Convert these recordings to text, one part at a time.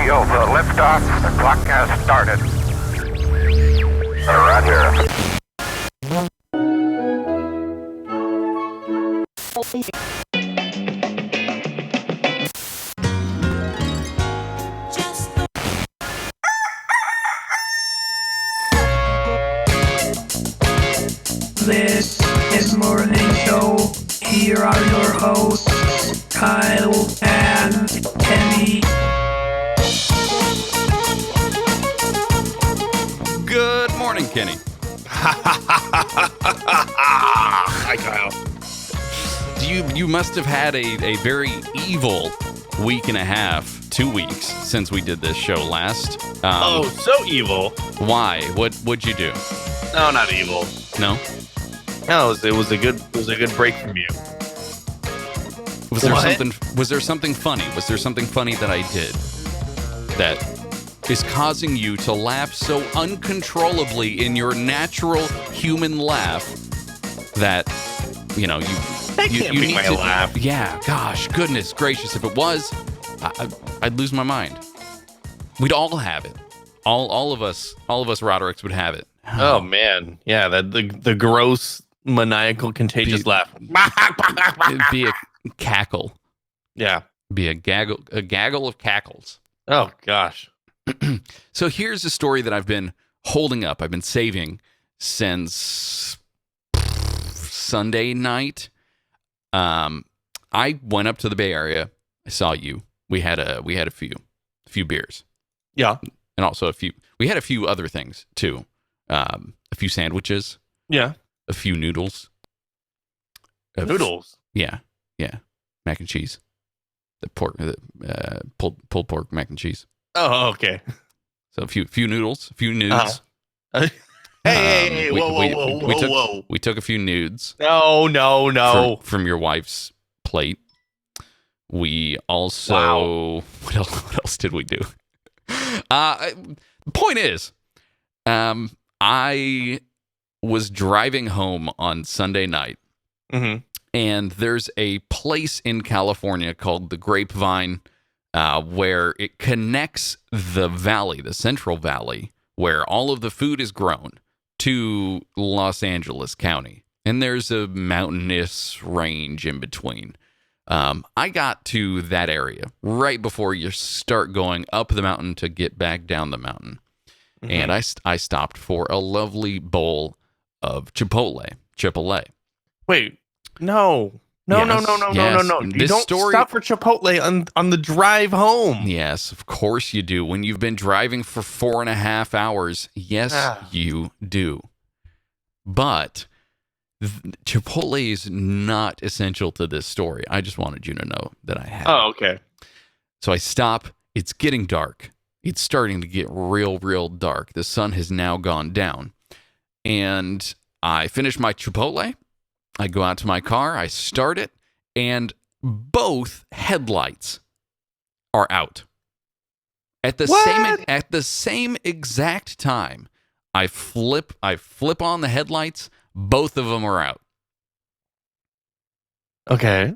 radio for liftoff. The clock has started. Roger. This is Morning Show. Here are your hosts, Kyle and Kenny. Good morning, Kenny. Hi, Kyle. You must have had a very evil week and a half, 2 weeks since we did this show last. So evil. Why? What'd you do? No, not evil. No? No, it was a good break from you. Was there something funny? Was there something funny that I did that is causing you to laugh so uncontrollably in your natural human laugh that you Can't make my laugh. Yeah, gosh, goodness gracious! If it was, I'd lose my mind. We'd all have it. All of us Rodericks would have it. Oh man, yeah, the gross, maniacal, contagious laugh. It'd be a cackle. Yeah, Be a gaggle of cackles. oh gosh. So here's a story that I've been holding up. I've been saving since Sunday night. I went up to the Bay Area. I saw you. We had a few beers. Yeah, And also we had a few other things too. A few sandwiches, yeah. a few noodles. Noodles. Yeah. Mac and cheese. The pulled pork mac and cheese. Oh, okay. So a few noodles, a few nudes. Hey, whoa. We took a few nudes. No. From your wife's plate. We also... Wow. What else did we do? Point is, I was driving home on Sunday night, and there's a place in California called the Grapevine, where it connects the valley, the Central Valley, where all of the food is grown, to Los Angeles County. And there's a mountainous range in between. I got to that area right before you start going up the mountain to get back down the mountain. And I stopped for a lovely bowl of Chipotle. Wait, no. Yes. No. You This don't story- stop for Chipotle on the drive home. Yes, of course you do. When you've been driving for 4.5 hours, yes, you do. But Chipotle is not essential to this story. I just wanted you to know that I had. Oh, okay. So I stop. It's getting dark. It's starting to get real dark. The sun has now gone down. And I finish my Chipotle. I go out to my car. I start it. And both headlights are out. At the same exact time, I flip on the headlights. Both of them are out. Okay.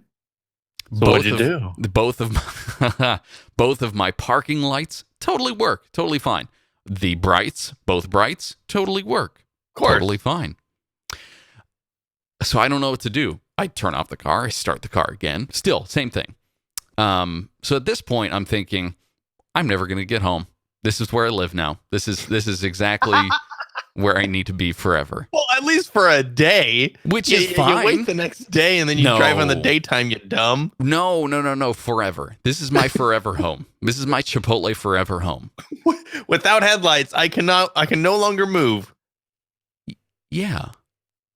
So what'd you do? Both of my parking lights totally work, totally fine. The both brights, totally work, Of course. totally fine. So I don't know what to do. I turn off the car. I start the car again. Still, same thing. So at this point, I'm thinking, I'm never going to get home. This is where I live now. This is exactly where I need to be forever. Well, at least for a day. Which is fine. You wait the next day and then you drive in the daytime, you dumb. No. Forever. This is my forever home. This is my Chipotle forever home. Without headlights, I can no longer move. Yeah.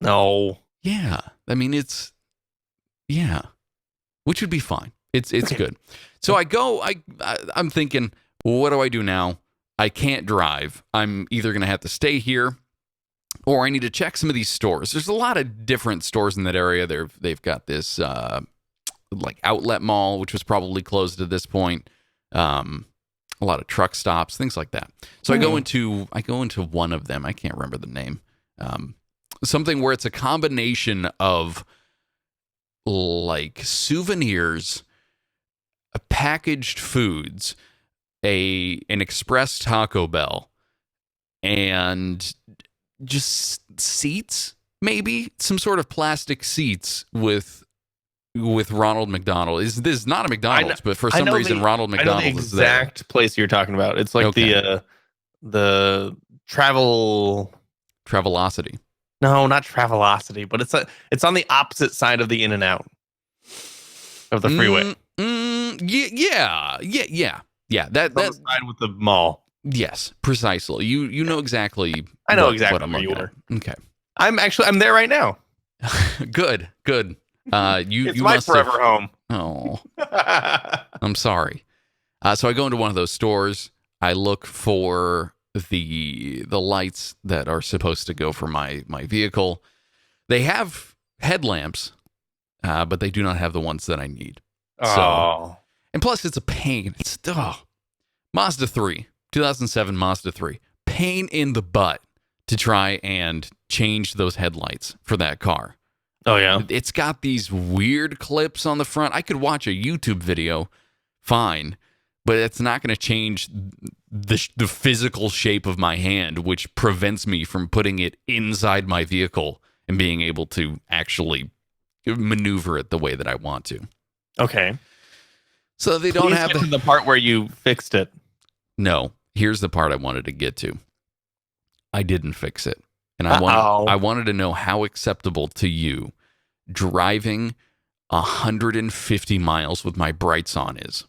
No. Yeah. I mean, which would be fine. It's Okay. good. So I'm thinking, what do I do now? I can't drive. I'm either going to have to stay here or I need to check some of these stores. There's a lot of different stores in that area. They've got this like outlet mall, which was probably closed at this point. A lot of truck stops, things like that. So I go into one of them. I can't remember the name. Something where it's a combination of like souvenirs, packaged foods, an express Taco Bell and just seats, maybe some sort of plastic seats with Ronald McDonald. This is not a McDonald's, but for some reason Ronald McDonald is there. I know the exact place you're talking about. It's like the Travelocity. No, not Travelocity, but it's on the opposite side of the In-N-Out of the freeway. Yeah. That side with the mall. Yes, precisely. You know exactly. I know what exactly I'm where you looking were. at. Okay. I'm there right now. Good. It's you my must forever have, home. Oh, I'm sorry. So I go into one of those stores. I look for the lights that are supposed to go for my vehicle. They have headlamps, but they do not have the ones that I need. So, and plus it's a pain. It's Mazda 3, 2007 Mazda 3. Pain in the butt to try and change those headlights for that car. Oh yeah. It's got these weird clips on the front. I could watch a YouTube video fine, but it's not going to change the physical shape of my hand, which prevents me from putting it inside my vehicle and being able to actually maneuver it the way that I want to. Okay. So they don't have the part where you fixed it. No, here's the part I wanted to get to. I didn't fix it. And I wanted to know how acceptable to you driving 150 miles with my brights on is.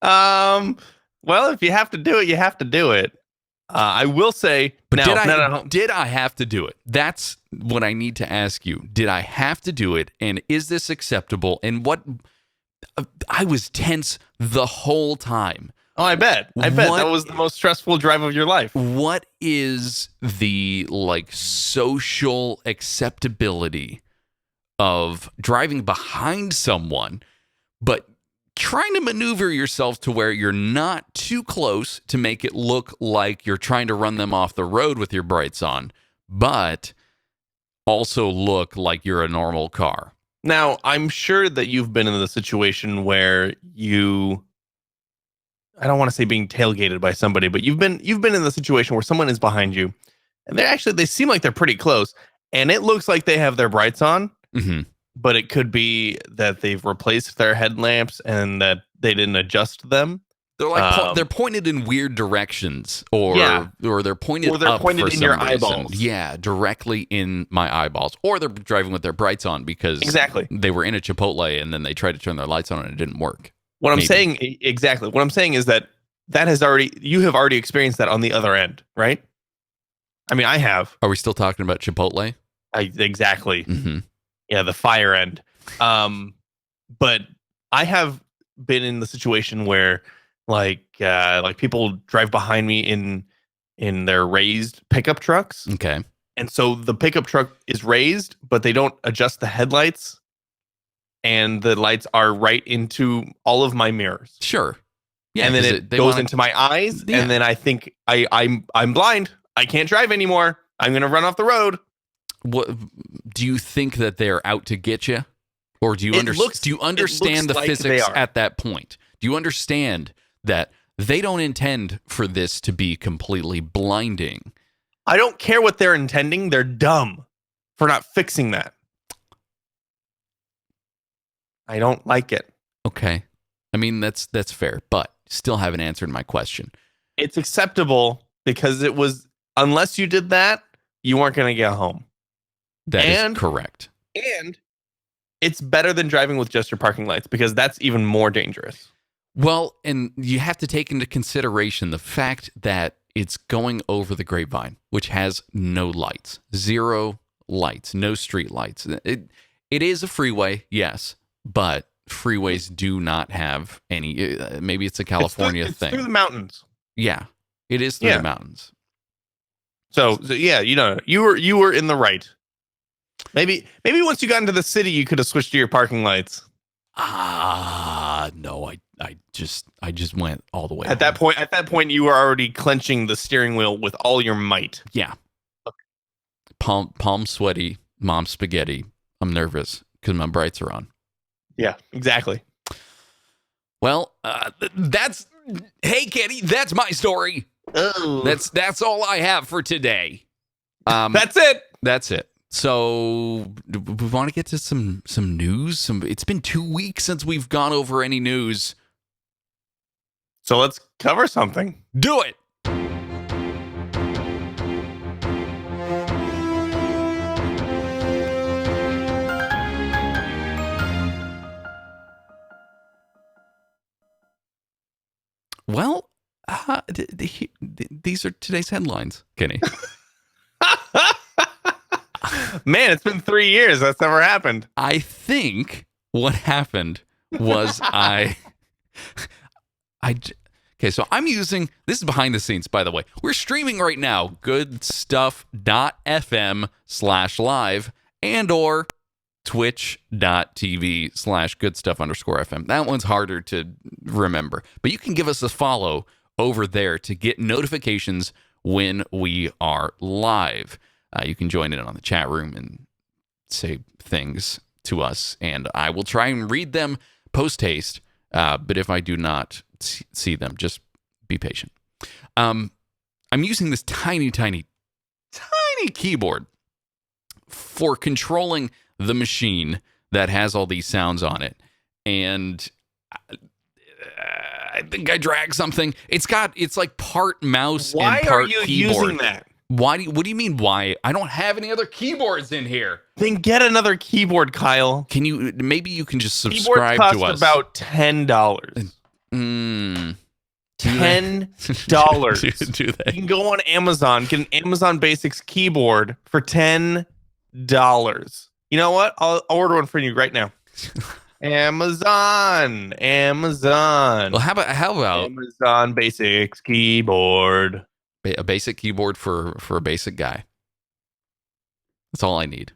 Well, if you have to do it, you have to do it. I will say, but did I have to do it? That's what I need to ask you. Did I have to do it? And is this acceptable? And I was tense the whole time. Oh, I bet that was the most stressful drive of your life. What is the social acceptability of driving behind someone, but trying to maneuver yourself to where you're not too close to make it look like you're trying to run them off the road with your brights on, but also look like you're a normal car? Now, I'm sure that you've been in the situation where I don't want to say being tailgated by somebody, but you've been in the situation where someone is behind you and they seem like they're pretty close and it looks like they have their brights on. Mm-hmm. But it could be that they've replaced their headlamps and that they didn't adjust them. They're they're pointed in weird directions, or they're pointed in your eyeballs. Yeah, directly in my eyeballs. Or they're driving with their brights on because they were in a Chipotle and then they tried to turn their lights on and it didn't work. What I'm saying is that you have already experienced that on the other end, right? I mean, I have. Are we still talking about Chipotle? Exactly. Mm-hmm. Yeah, the fire end. But I have been in the situation where like people drive behind me in their raised pickup trucks. Okay. And so the pickup truck is raised, but they don't adjust the headlights and the lights are right into all of my mirrors. Sure. Yeah. And then it goes into my eyes and then I think I'm blind. I can't drive anymore. I'm going to run off the road. What do you think that they're out to get you, or do you understand the physics at that point? Do you understand that they don't intend for this to be completely blinding? I don't care what they're intending. They're dumb for not fixing that. I don't like it. Okay, I mean that's fair, but still haven't answered my question. It's acceptable because it was unless you did that, you weren't going to get home. That is correct. And it's better than driving with just your parking lights because that's even more dangerous. Well, and you have to take into consideration the fact that it's going over the Grapevine, which has no lights, 0 lights, no street lights. It is a freeway, yes, but freeways do not have any. Maybe it's a California thing. It's through the mountains. Yeah, it is through the mountains. So yeah, you were in the right. Maybe once you got into the city, you could have switched to your parking lights. No, I just went all the way. At that point, you were already clenching the steering wheel with all your might. Yeah. Palm sweaty, mom spaghetti. I'm nervous because my brights are on. Yeah, exactly. Well, hey, Kenny, that's my story. Oh, That's all I have for today. that's it. That's it. So we want to get to some news. It's been 2 weeks since we've gone over any news. So let's cover something. Do it. Well, these are today's headlines, Kenny. Man, it's been 3 years. That's never happened. I think what happened was okay, so I'm using, this is behind the scenes, by the way. We're streaming right now, Goodstuff.fm/live and or twitch.tv/goodstuff_FM. That one's harder to remember, but you can give us a follow over there to get notifications when we are live. You can join in on the chat room and say things to us, and I will try and read them post-haste, but if I do not see them, just be patient. I'm using this tiny keyboard for controlling the machine that has all these sounds on it, and I think I dragged something. It's like part mouse Why and part are you keyboard. using that? What do you mean why? I don't have any other keyboards in here. Then get another keyboard, Kyle. Maybe you can just Keyboards subscribe cost to us. about $10. $10. Do You they? can go on Amazon, get an Amazon Basics keyboard for $10. You know what? I'll order one for you right now. Amazon. Well, how about Amazon Basics keyboard? a basic keyboard for a basic guy? That's all I need.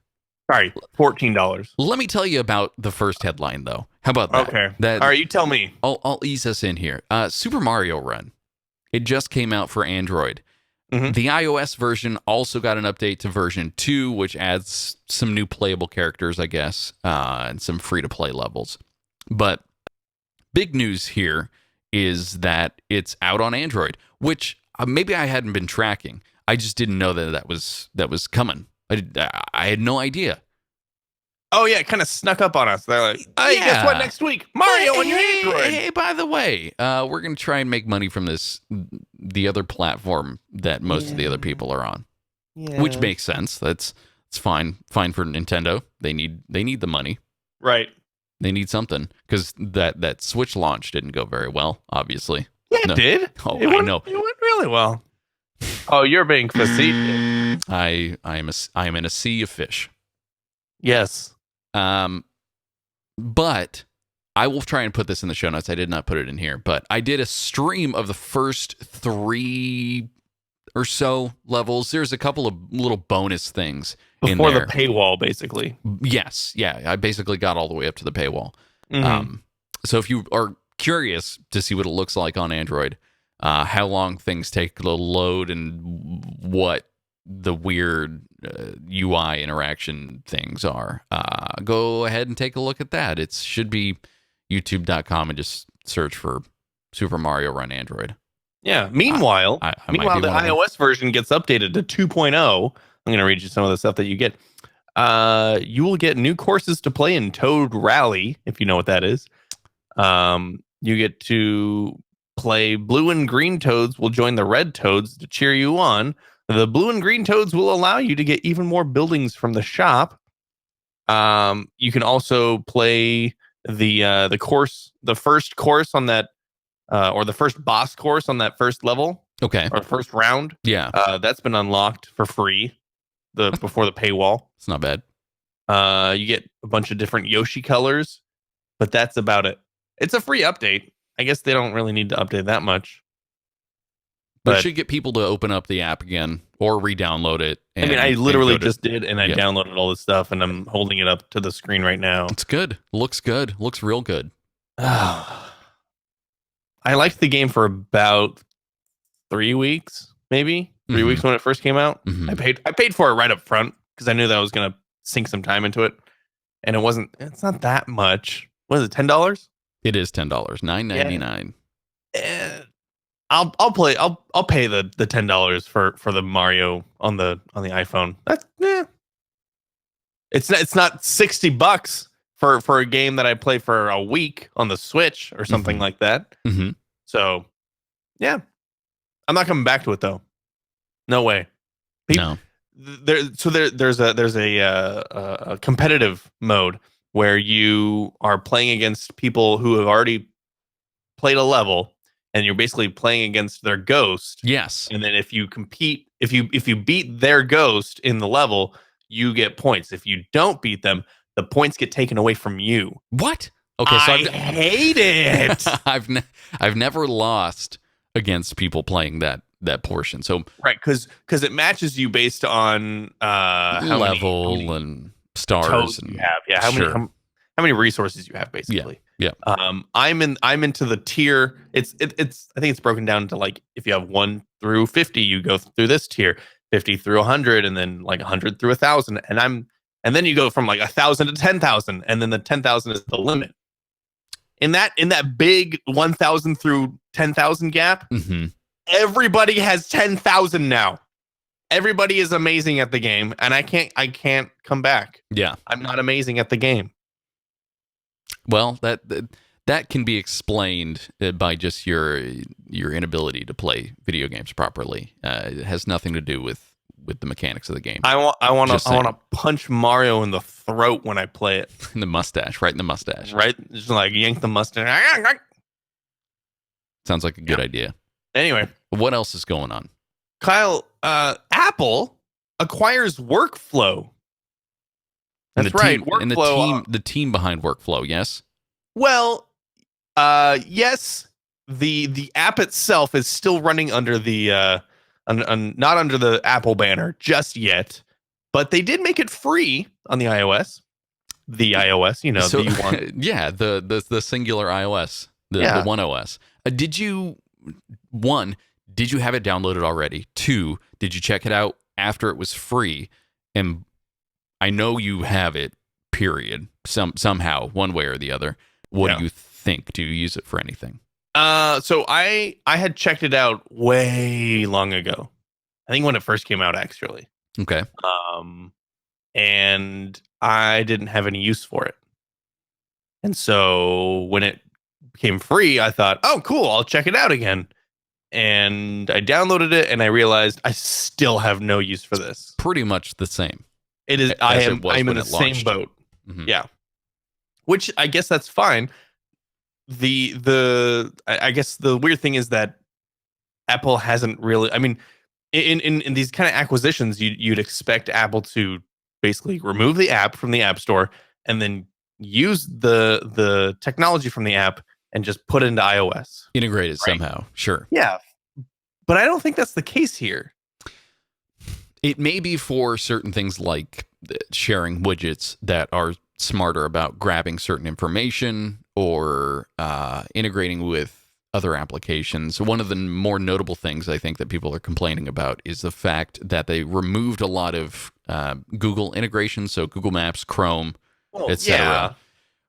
Sorry, $14. Let me tell you about the first headline, though. How about that? Okay. That, all right, you tell me. I'll ease us in here. Super Mario Run. It just came out for Android. Mhm. The iOS version also got an update to version 2, which adds some new playable characters, I guess, and some free-to-play levels. But big news here is that it's out on Android, which maybe I hadn't been tracking. I just didn't know that was coming. I had no idea. Oh, yeah, it kind of snuck up on us. They're like, hey, guess what? Next week, Mario on your Android. Hey, by the way, we're going to try and make money from the other platform that most of the other people are on, which makes sense. It's fine for Nintendo. They need the money. Right. They need something because that Switch launch didn't go very well, obviously. Yeah, it did. Oh, I know. It went really well. Oh, you're being facetious. I am in a sea of fish. Yes. But I will try and put this in the show notes. I did not put it in here, but I did a stream of the first 3 or so levels. There's a couple of little bonus things Before in there. the paywall, basically. Yes. Yeah. I basically got all the way up to the paywall. Mhm. So if you are curious to see what it looks like on Android, how long things take to load and what the weird UI interaction things are, go ahead and take a look at that. It should be youtube.com and just search for Super Mario Run Android. Yeah. Meanwhile, I might meanwhile, be the one of them. iOS version gets updated to 2.0. I'm going to read you some of the stuff that you get. You will get new courses to play in Toad Rally, if you know what that is. You get to play Blue and Green Toads will join the Red Toads to cheer you on. The Blue and Green Toads will allow you to get even more buildings from the shop. You can also play the course, the first course on that, or the first boss course on that first level. Okay. Or first round. Yeah. That's been unlocked for free before the paywall. It's not bad. You get a bunch of different Yoshi colors, but that's about it. It's a free update. I guess they don't really need to update that much. But it should get people to open up the app again or re-download it. I mean, I literally just did. did, and I downloaded all this stuff, and I'm holding it up to the screen right now. It's good. Looks good. Looks real good. I liked the game for about 3 weeks, maybe 3 weeks when it first came out. Mhm. I paid for it right up front because I knew that I was going to sink some time into it, and it's not that much. What is it? $10? It is $10, $9.99. I'll play. I'll pay the $10 for the Mario on the iPhone. That's It's not $60 for a game that I play for a week on the Switch or something like that. Mm-hmm. So, yeah, I'm not coming back to it though. No way. No. There's a competitive mode where you are playing against people who have already played a level, and you're basically playing against their ghost. Yes. And then if you compete, if you beat their ghost in the level, you get points. If you don't beat them, the points get taken away from you. What? Okay, so I hate it. I've never lost against people playing that portion. So right, because it matches you based on how level many and stars toads and you have. Yeah, how many resources you have basically. Yeah. I'm into the tier. It's I think it's broken down to like if you have 1 through 50, you go through this tier, 50 through 100, and then like 100 through 1,000. And then you go from like 1,000 to 10,000, and then the 10,000 is the limit. In that big 1,000 through 10,000 gap, everybody has 10,000 now. Everybody is amazing at the game, and I can't come back. Yeah, I'm not amazing at the game. Well, that can be explained by just your inability to play video games properly. It has nothing to do with the mechanics of the game. I want to punch Mario in the throat when I play it. In the mustache, right in the mustache. Right, just like yank the mustache. Sounds like a good idea. Anyway, what else is going on? Kyle, Apple acquires Workflow. That's right. Workflow, and the team behind Workflow, yes? Well, yes. The app itself is still running under the not under the Apple banner just yet, but they did make it free on the iOS. The iOS, so, the one. Yeah, the singular iOS, the One OS. Did you have it downloaded already? 2, did you check it out after it was free? And I know you have it, period. Somehow, one way or the other. What do you think? Do you use it for anything? So I had checked it out way long ago. I think when it first came out, actually. Okay. And I didn't have any use for it. And so when it became free, I thought, oh, cool, I'll check it out again. And I downloaded it, and I realized I still have no use for this. Pretty much the same. It is. I'm in the same boat. Mm-hmm. Yeah. Which I guess that's fine. I guess the weird thing is that Apple hasn't really. I mean, in these kind of acquisitions, you'd expect Apple to basically remove the app from the App Store and then use the technology from the app and just put it into iOS. Integrate it somehow. Sure. Yeah. But I don't think that's the case here. It may be for certain things like sharing widgets that are smarter about grabbing certain information or integrating with other applications. One of the more notable things I think that people are complaining about is the fact that they removed a lot of Google integrations, so Google Maps, Chrome, etc.,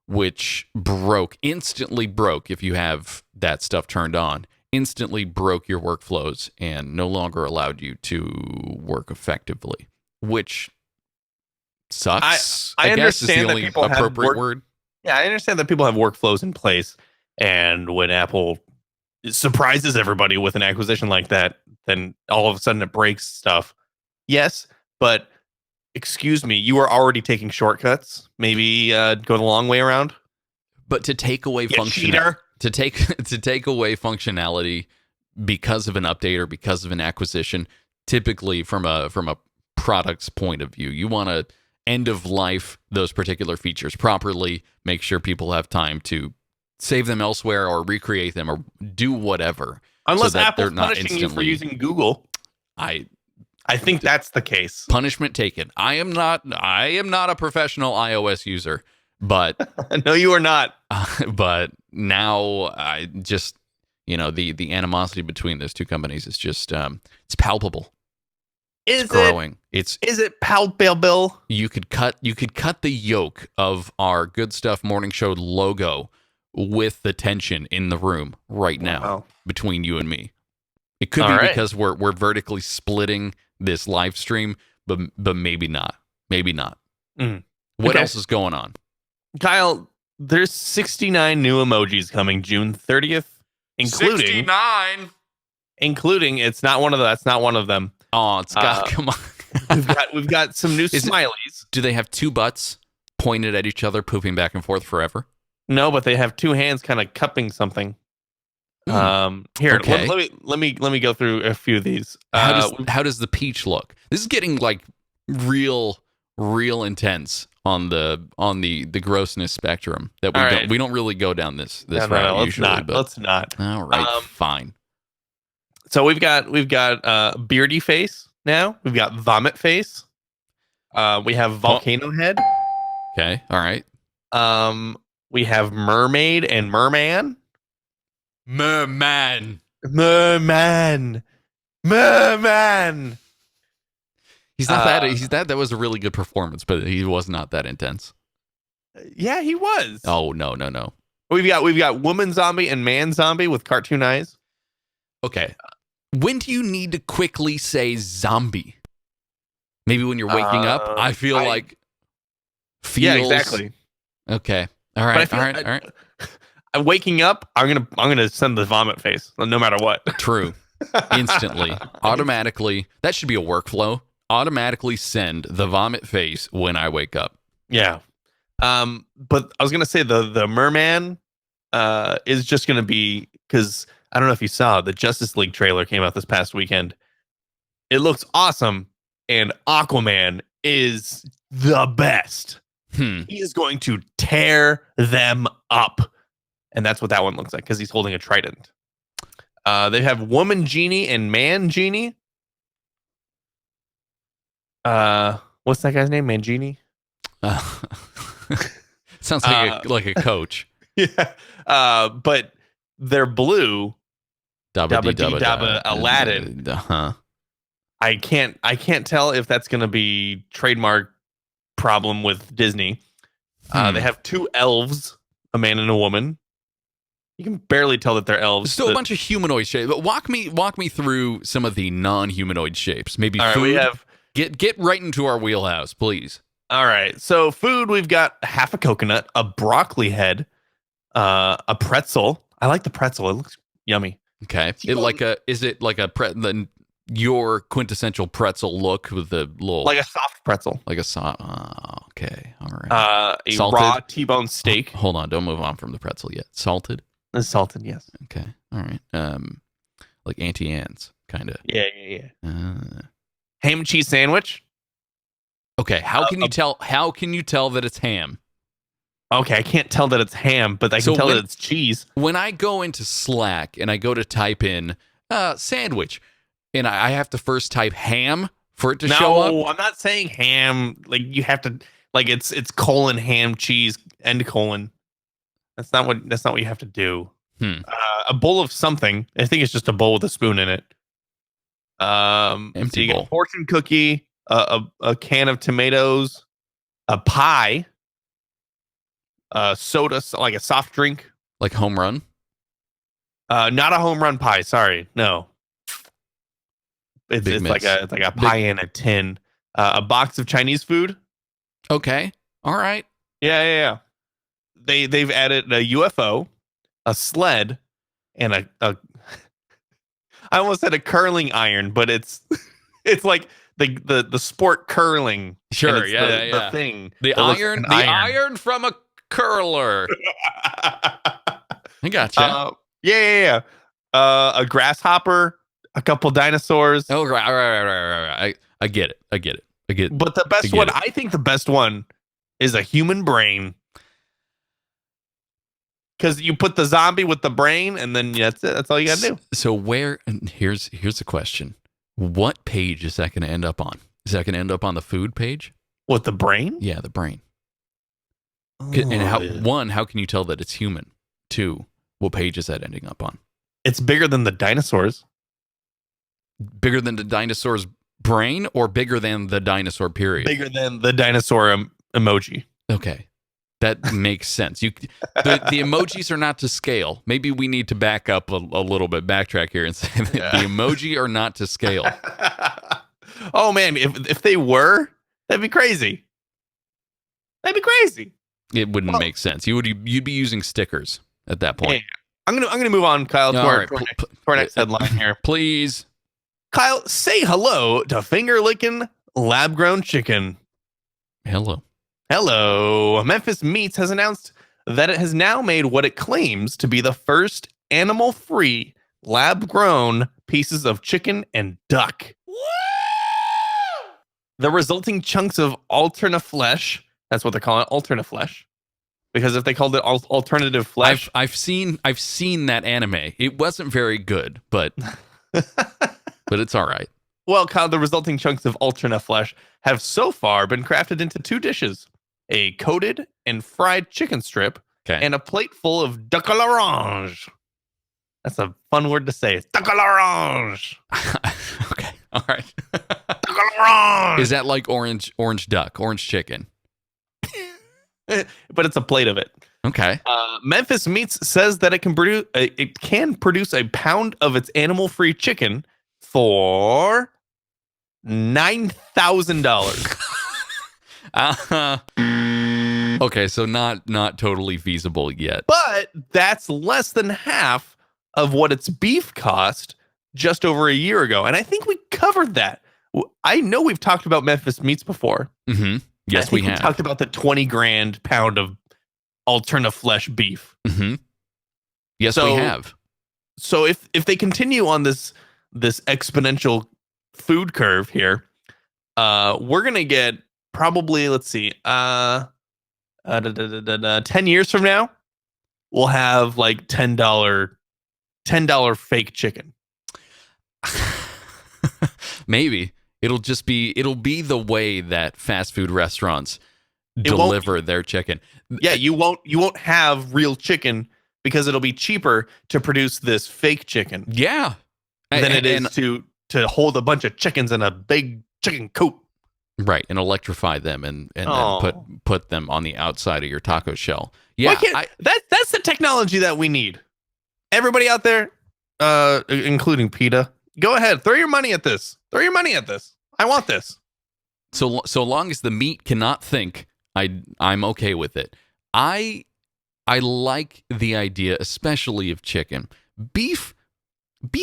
which instantly broke if you have that stuff turned on, instantly broke your workflows and no longer allowed you to work effectively, which sucks. I guess is the only appropriate word. Yeah, I understand that people have workflows in place, and when Apple surprises everybody with an acquisition like that, then all of a sudden it breaks stuff. Yes, but excuse me, you are already taking shortcuts. Maybe go the long way around. But to take away to take away functionality because of an update or because of an acquisition, typically from a product's point of view, you want to end of life those particular features properly, make sure people have time to save them elsewhere or recreate them or do whatever. Unless so Apple's punishing you for using Google. I think that's the case. Punishment taken. I am not a professional iOS user, but no, you are not. But now I just, the animosity between those two companies is just it's palpable. It's growing. Is it palpable? You could cut the yolk of our Good Stuff Morning Show logo with the tension in the room right now between you and me. It could be because we're vertically splitting this live stream, but maybe not. Maybe not. What else is going on? Kyle, there's 69 new emojis coming June 30th, including 69. Including that's not one of them. Oh, it's got come on. we've got some new smileys. Do they have two butts pointed at each other, pooping back and forth forever? No, but they have two hands kind of cupping something. Here, okay. let me go through a few of these. How does the peach look? This is getting like real intense on the grossness spectrum that we don't really go down this route usually. Let's not. All right, fine. So we've got beardy face now. We've got vomit face. We have volcano head. Okay, all right. We have mermaid and merman. Merman. He's not that was a really good performance, but he was not that intense. Yeah, he was. Oh, no. We've got woman zombie and man zombie with cartoon eyes. Okay. When do you need to quickly say zombie? Maybe when you're waking up? I feel like feels. Yeah, exactly. Okay. All right. All right. I'm waking up, I'm gonna send the vomit face, no matter what. True. Instantly. Automatically. That should be a workflow. Automatically send the vomit face when I wake up. Yeah. But I was gonna say the merman is just gonna be, because I don't know if you saw the Justice League trailer came out this past weekend. It looks awesome, and Aquaman is the best. He is going to tear them up. And that's what that one looks like, because he's holding a trident. They have woman genie and man genie. What's that guy's name? Mangini? Sounds like a coach. Yeah. But they're blue. Dabba Aladdin. I can't tell if that's going to be trademark problem with Disney. They have two elves, a man and a woman. You can barely tell that they're elves. Still a bunch of humanoid shapes. But walk me through some of the non-humanoid shapes. Maybe all food. Right, we have get right into our wheelhouse, please. All right. So food, we've got half a coconut, a broccoli head, a pretzel. I like the pretzel. It looks yummy. Okay. Is it like your quintessential pretzel look with the little, like a soft pretzel, like a soft. Oh, okay. All right. A salted? Raw T-bone steak. Hold on. Don't move on from the pretzel yet. Salted. It's salted. Yes. Okay. All right. Like Auntie Anne's kind of. Yeah. Ham and cheese sandwich. Okay. How can you tell? How can you tell that it's ham? Okay, I can't tell that it's ham, but I can tell that it's cheese. When I go into Slack and I go to type in sandwich, and I have to first type ham for it to show up. No, I'm not saying ham. Like you have to, like it's colon ham cheese end colon. That's not what you have to do. A bowl of something. I think it's just a bowl with a spoon in it. Empty so you bowl. get a fortune cookie, a can of tomatoes, a pie. Soda, like a soft drink, like home run. Not a home run pie. Sorry, no. It's like a pie in a tin. A box of Chinese food. Okay, all right. Yeah. They've added a UFO, a sled, and a I almost said a curling iron, but it's like the sport curling. Sure, the thing. The iron from a curler. I gotcha. Yeah. A grasshopper, a couple dinosaurs. Oh, right. I get it. But the best one, I think the best one is a human brain. Because you put the zombie with the brain, and then that's it. That's all you got to do. So here's the question. What page is that going to end up on? Is that going to end up on the food page? What, the brain? Yeah, the brain. And how can you tell that it's human? 2, what page is that ending up on? It's bigger than the dinosaurs. Bigger than the dinosaurs brain or bigger than the dinosaur period? Bigger than the dinosaur emoji. Okay. That makes sense. The emojis are not to scale. Maybe we need to back up a little bit, backtrack here and say that the emoji are not to scale. Oh man, if they were, that'd be crazy. That'd be crazy. It wouldn't make sense. You'd be using stickers at that point. Yeah. I'm gonna move on, Kyle, to our next headline here. Please. Kyle, say hello to finger-licking lab-grown chicken. Hello. Memphis Meats has announced that it has now made what it claims to be the first animal-free lab-grown pieces of chicken and duck. Woo! The resulting chunks of alterna flesh, that's what they're calling it, alterna flesh. Because if they called it alternative flesh, I've seen that anime. It wasn't very good, but but it's all right. Well, Kyle, the resulting chunks of alterna flesh have so far been crafted into two dishes: a coated and fried chicken strip, and a plate full of duck à l'orange. That's a fun word to say. Duck à l'orange. Okay, all right. Duck à l'orange. Is that like orange duck, orange chicken? But it's a plate of it. Okay. Memphis Meats says that it can produce a pound of its animal-free chicken for $9,000. Okay, so not totally feasible yet. But that's less than half of what its beef cost just over a year ago. And I think we covered that. I know we've talked about Memphis Meats before. Mm-hmm. Yes, we have. We talked about the 20 grand pound of alterna flesh beef. Mm-hmm. Yes, we have. So if they continue on this exponential food curve here, we're gonna get probably, let's see, 10 years from now, we'll have like $10 fake chicken. Maybe it'll be the way that fast food restaurants deliver their chicken. Yeah, you won't have real chicken because it'll be cheaper to produce this fake chicken. Yeah. Than it is to hold a bunch of chickens in a big chicken coop. Right, and electrify them and then put them on the outside of your taco shell. Yeah, that's the technology that we need. Everybody out there, including PETA, go ahead, throw your money at this. I want this. So long as the meat cannot think, I'm okay with it. I like the idea, especially of chicken. Beef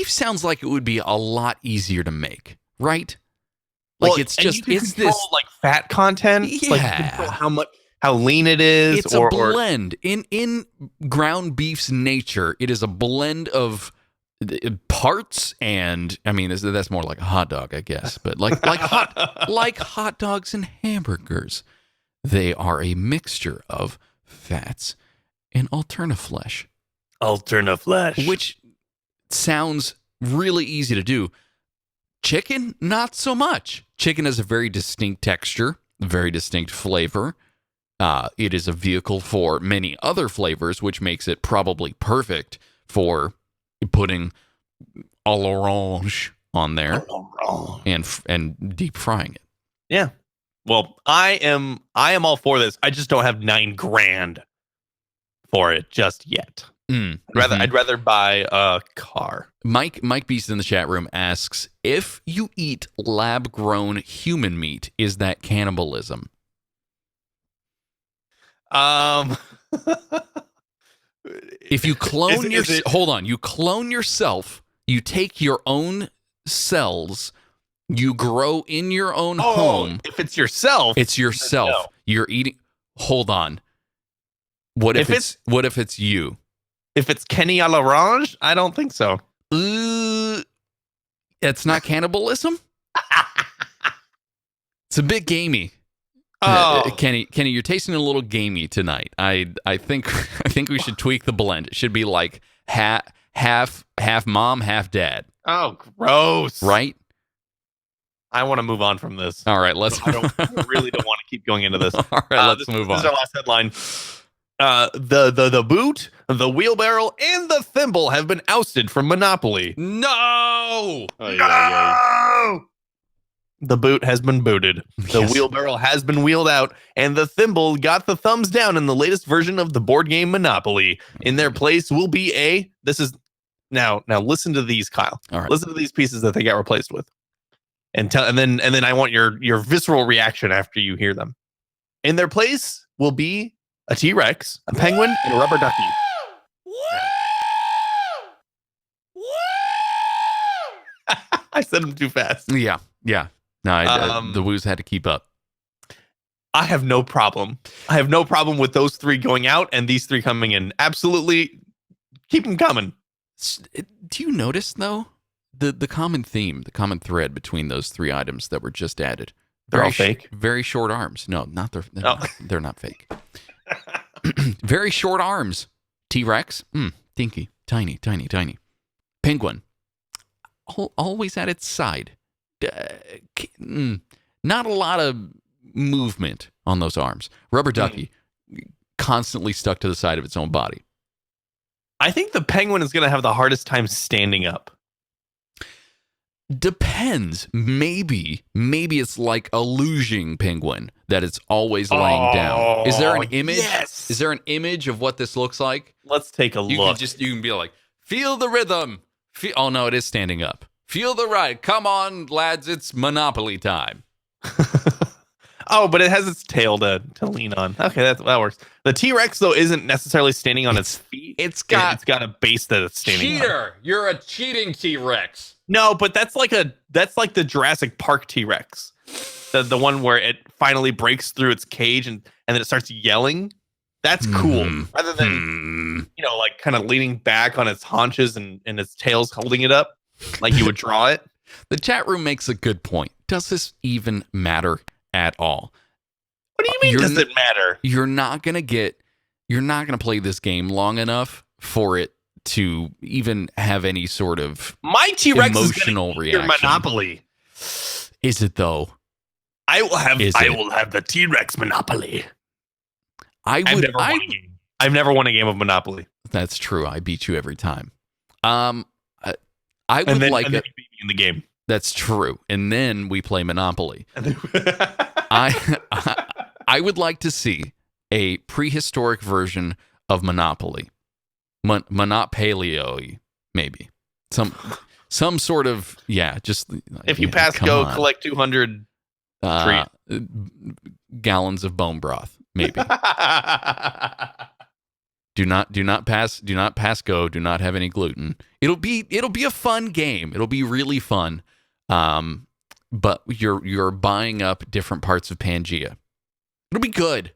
sounds like it would be a lot easier to make, right? Like, well, it's this like fat content. Yeah. Like you control how lean it is. It's a blend. In ground beef's nature, it is a blend of parts, and I mean that's more like a hot dog, I guess. But like hot dogs and hamburgers, they are a mixture of fats and alterna flesh. Which sounds really easy to do. Chicken, not so much. Chicken has a very distinct texture, very distinct flavor. It is a vehicle for many other flavors, which makes it probably perfect for putting à l'orange on there and deep frying it. Yeah. Well, I am all for this. I just don't have $9 grand for it just yet. I'd rather buy a car. Mike Beast in the chat room asks, if you eat lab-grown human meat, is that cannibalism? If you clone you clone yourself, you take your own cells, you grow in your own home. If it's yourself, no. You're eating. Hold on. What if it's you? If it's Kenny à l'orange, I don't think so. It's not cannibalism? It's a bit gamey. Kenny, you're tasting a little gamey tonight. I think we should tweak the blend. It should be like half mom, half dad. Oh, gross. Right? I want to move on from this. All right, let's. I really don't want to keep going into this. All right, let's move on. This is our last headline. The boot, the wheelbarrow, and the thimble have been ousted from Monopoly. No! No! The boot has been booted. The Yes. wheelbarrow has been wheeled out, and the thimble got the thumbs down in the latest version of the board game Monopoly. In their place will be this is now listen to these, Kyle. All right. Listen to these pieces that they got replaced with. And then I want your visceral reaction after you hear them. In their place will be a T-Rex, a penguin, and a rubber ducky. I said them too fast. Yeah. No, the woos had to keep up. I have no problem. I have no problem with those three going out and these three coming in. Absolutely, keep them coming. Do you notice though the common theme, the common thread between those three items that were just added? They're all fake. Very short arms. No, they're not fake. Very short arms. T-Rex, dinky, tiny. Penguin, always at its side. Not a lot of movement on those arms. Rubber ducky, constantly stuck to the side of its own body. I think the penguin is going to have the hardest time standing up. Depends. Maybe it's like a luging penguin that it's always laying down. Is there an image? Yes. Is there an image of what this looks like? Let's take a look. You can be like, feel the rhythm. Oh no, it is standing up. Feel the ride. Come on, lads, it's Monopoly time. Oh, but it has its tail to lean on. Okay, that works. The T-Rex though isn't necessarily standing on its feet. It's got a base that it's standing on. Cheater! You're a cheating T-Rex. No, but that's like the Jurassic Park T-Rex. The one where it finally breaks through its cage and then it starts yelling. That's cool. Rather than like kind of leaning back on its haunches and its tail's holding it up like you would draw it. The chat room makes a good point. Does this even matter at all? What do you mean does it matter? You're not gonna play this game long enough for it to even have any sort of my T-Rex emotional reaction. Monopoly. Is it though? I will have the T-Rex Monopoly. I've never won a game of Monopoly. That's true. I beat you every time. I would like it. You beat me in the game. That's true. And then we play Monopoly. I would like to see a prehistoric version of Monopoly. Monopaleo, maybe. Some sort of, just... If you pass go, collect 200 gallons of bone broth, maybe. Do not pass go, do not have any gluten. It'll be a fun game. It'll be really fun. But you're buying up different parts of Pangea. It'll be good.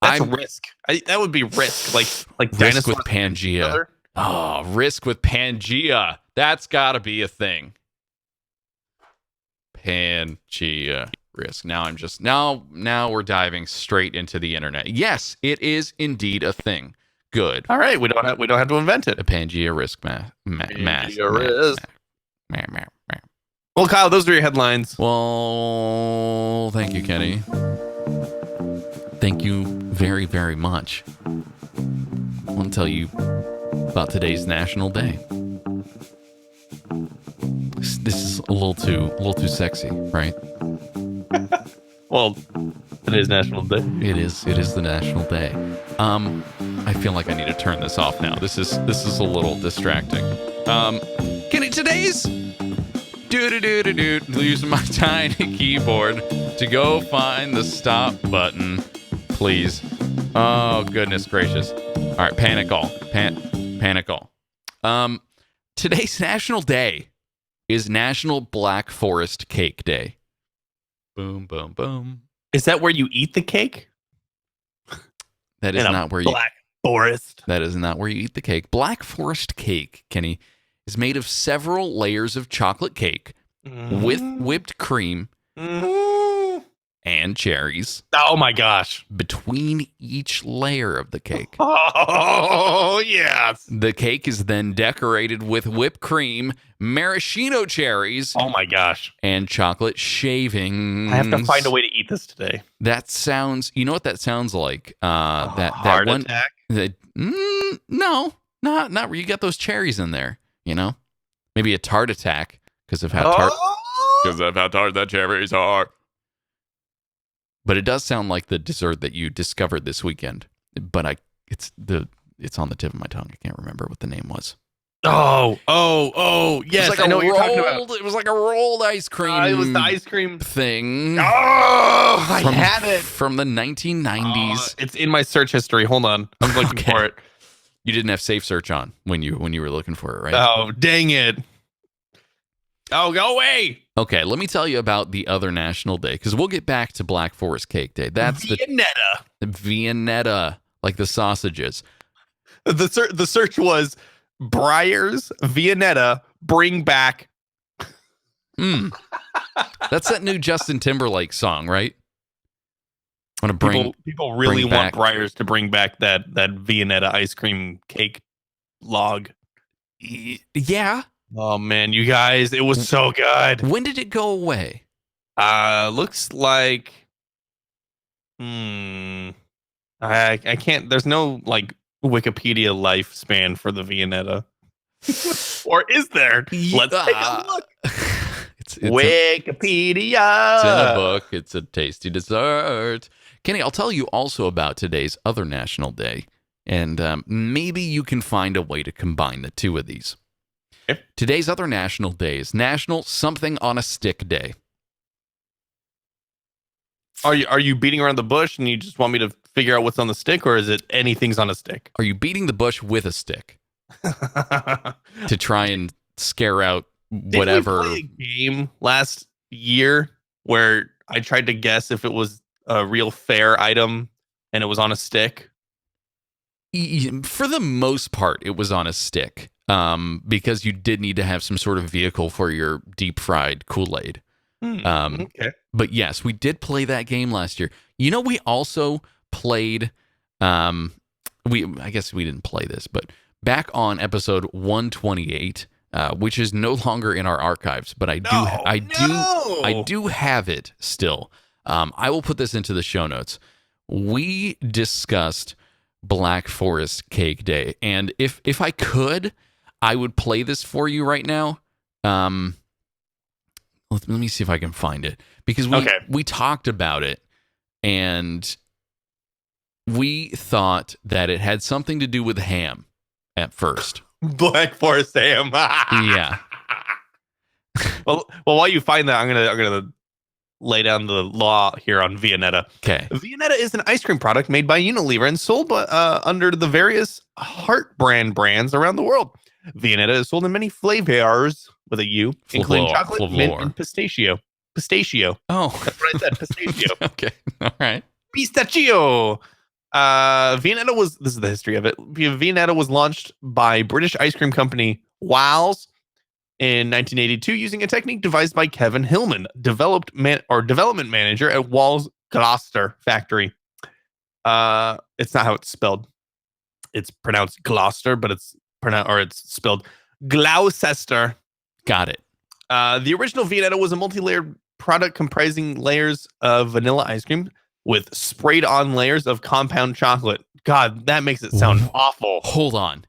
That's a risk. That would be risk. Like Risk with Pangea. Oh, Risk with Pangea. That's got to be a thing. Pangea Risk. Now we're diving straight into the internet. Yes, it is indeed a thing. Good. All right, we don't have to invent it. A Pangea Risk mask. Well, Kyle, those are your headlines. Well, thank you, Kenny. Thank you very, very much. I want to tell you about today's National Day. This is a little too sexy, right? Well, today's National Day. It is the National Day. I feel like I need to turn this off now. This is a little distracting. Kenny, today's using my tiny keyboard to go find the stop button, please. Oh, goodness gracious. All right, panic all. Today's National Day is National Black Forest Cake Day. Boom, boom, boom. Is that where you eat the cake? That is not where Black Forest. That is not where you eat the cake. Black Forest cake, Kenny, is made of several layers of chocolate cake with whipped cream and cherries. Oh my gosh. Between each layer of the cake. Oh, yes. The cake is then decorated with whipped cream, maraschino cherries. Oh my gosh. And chocolate shavings. I have to find a way to eat this today. That sounds, you know what that sounds like? Heart attack? No, not where you got those cherries in there, you know? Maybe a tart attack because of how because of how tart the cherries are. But it does sound like the dessert that you discovered this weekend. But it's on the tip of my tongue. I can't remember what the name was. Oh, yes. Like I know what you're talking about. It was like a rolled ice cream. It was the ice cream thing. Oh, I had it from the 1990s. It's in my search history. Hold on, I'm looking for it. You didn't have safe search on when you were looking for it, right? Oh, dang it! Oh, go away. Okay, let me tell you about the other national day, because we'll get back to Black Forest Cake Day. That's Viennetta. the Viennetta, like the sausages. The search was Breyers Viennetta bring back. That's that new Justin Timberlake song, right? Want to bring people really bring want back, Breyers to bring back that Viennetta ice cream cake log. Yeah. Oh man, you guys, it was so good. When did it go away? Looks like I can't, there's no like Wikipedia lifespan for the Viennetta. Or is there? Let's take a look. It's Wikipedia. It's in a book. It's a tasty dessert. Kenny, I'll tell you also about today's other national day, and maybe you can find a way to combine the two of these. Okay. Today's other national day is National Something on a Stick Day. Are you beating around the bush and you just want me to figure out what's on the stick, or is it anything's on a stick? Are you beating the bush with a stick to try and scare out whatever? Didn't we play a game last year where I tried to guess if it was a real fair item and it was on a stick? For the most part, it was on a stick, because you did need to have some sort of vehicle for your deep fried Kool-Aid. Okay. But yes, we did play that game last year. You know, we also played. I guess we didn't play this, but back on episode 128, which is no longer in our archives, but I do have it still. I will put this into the show notes. We discussed Black Forest Cake Day, and if I could, I would play this for you right now. Let me see if I can find it, because we talked about it, and we thought that it had something to do with ham at first. Black Forest ham. Yeah. Well, while you find that, I'm gonna lay down the law here on Viennetta. Okay. Viennetta is an ice cream product made by Unilever and sold under the various Heart brand brands around the world. Viennetta is sold in many flavors with a U, including chocolate, mint, and pistachio. Pistachio. Oh, that's what I said. Pistachio. Okay. All right. Pistachio. Viennetta was, this is the history of it. Viennetta was launched by British ice cream company Wowls in 1982 using a technique devised by Kevin Hillman, development manager at Wall's Gloucester factory. It's not how it's spelled. It's pronounced Gloucester, but it's spelled Gloucester. Got it. The original Viennetta was a multi-layered product comprising layers of vanilla ice cream with sprayed-on layers of compound chocolate. God, that makes it sound awful. Hold on.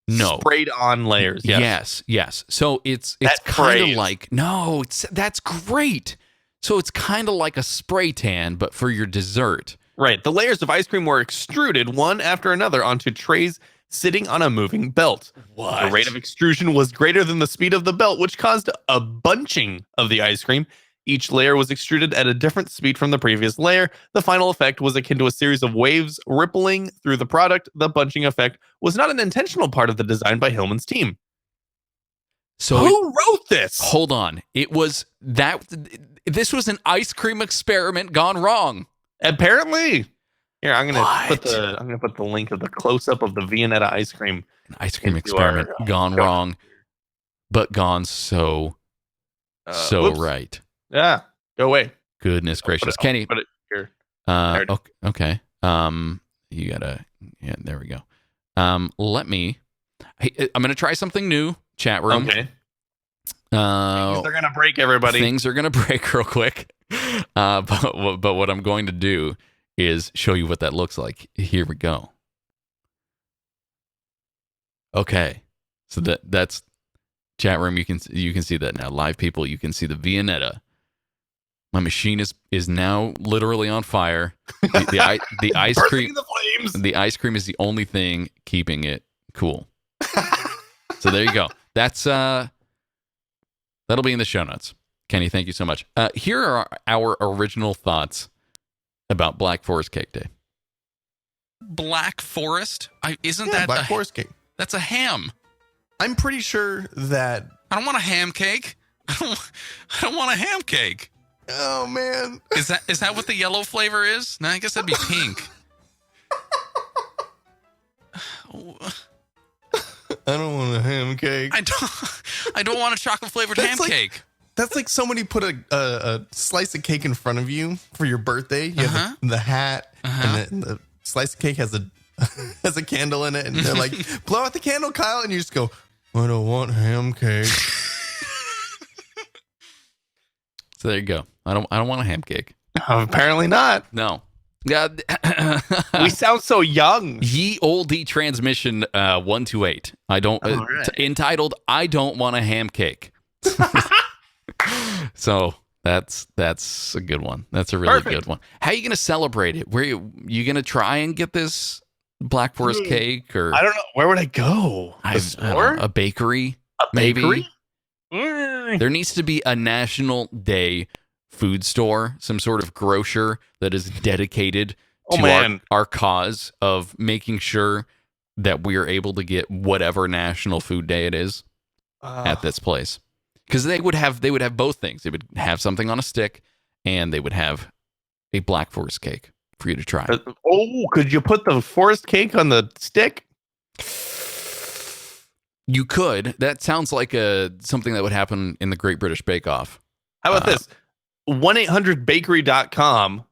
No. Sprayed-on layers. Yes. So it's kind of like, no, that's great. So it's kind of like a spray tan, but for your dessert. Right. The layers of ice cream were extruded one after another onto trays sitting on a moving belt. What? The rate of extrusion was greater than the speed of the belt, which caused a bunching of the ice cream. Each layer was extruded at a different speed from the previous layer. The final effect was akin to a series of waves rippling through the product. The bunching effect was not an intentional part of the design by Hillman's team. So who wrote this? Hold on. This was an ice cream experiment gone wrong. Apparently. Here, I'm gonna put the link of the close-up of the Viennetta ice cream. An ice cream experiment gone wrong, but gone so right. Yeah, go away. Goodness gracious, Kenny. Put it here. Okay. You gotta. Yeah, there we go. I'm gonna try something new. Chat room. Okay. Things are gonna break, everybody. Things are gonna break real quick. But what I'm going to do is show you what that looks like. Here we go. Okay. So that's Chat room, you can see that now. Live people, you can see the Viennetta. My machine is now literally on fire. The ice cream, the flames. the ice cream is the only thing keeping it cool. So there you go. That's that'll be in the show notes. Kenny, thank you so much. Here are our original thoughts about Black Forest Cake Day. Black Forest? Isn't that Black Forest cake? That's a ham. I'm pretty sure that. I don't want a ham cake. I don't want a ham cake. Oh man, Is that what the yellow flavor is? No, I guess that'd be pink. I don't want a ham cake. I don't want a chocolate flavored ham cake. That's like somebody put a slice of cake in front of you for your birthday. You have the hat, and the slice of cake has a has a candle in it, and they're like, "Blow out the candle, Kyle," and you just go, "I don't want ham cake." So there you go. I don't want a ham cake. Apparently not. No. Yeah. We sound so young. Ye oldie transmission 128. I don't entitled I don't want a ham cake. So that's a good one. That's a really good one. How are you going to celebrate it? Where you going to try and get this Black Forest cake, or I don't know. Where would I go? I don't know, a bakery? Maybe. There needs to be a National Day food store, some sort of grocer that is dedicated to our cause of making sure that we are able to get whatever National Food Day it is at this place. Because they would have both things. They would have something on a stick, and they would have a Black Forest cake for you to try. Could you put the forest cake on the stick? You could. That sounds like something that would happen in the Great British Bake Off. How about this? 1-800-bakery.com.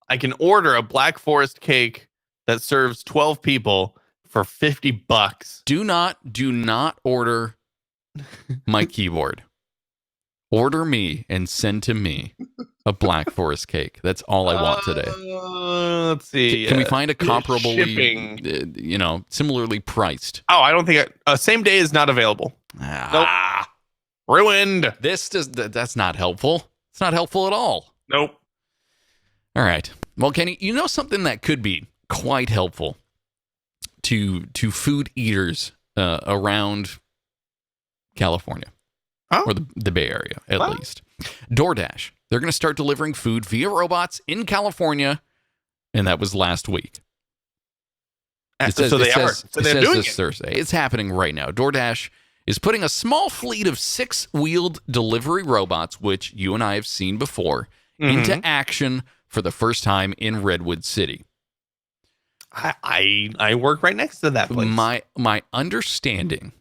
I can order a Black Forest cake that serves 12 people for $50. Do not order my keyboard. Order me and send to me a Black Forest cake. That's all I want today. Let's see. Can we find a comparably, similarly priced? Oh, I don't think same day is not available. Nope. Ruined. That's not helpful. It's not helpful at all. Nope. All right. Well, Kenny, you know something that could be quite helpful to food eaters around California, or the Bay Area, at least. DoorDash. They're going to start delivering food via robots in California, and that was last week. It says this Thursday. It's happening right now. DoorDash is putting a small fleet of 6-wheeled delivery robots, which you and I have seen before, into action for the first time in Redwood City. I work right next to that place. My understanding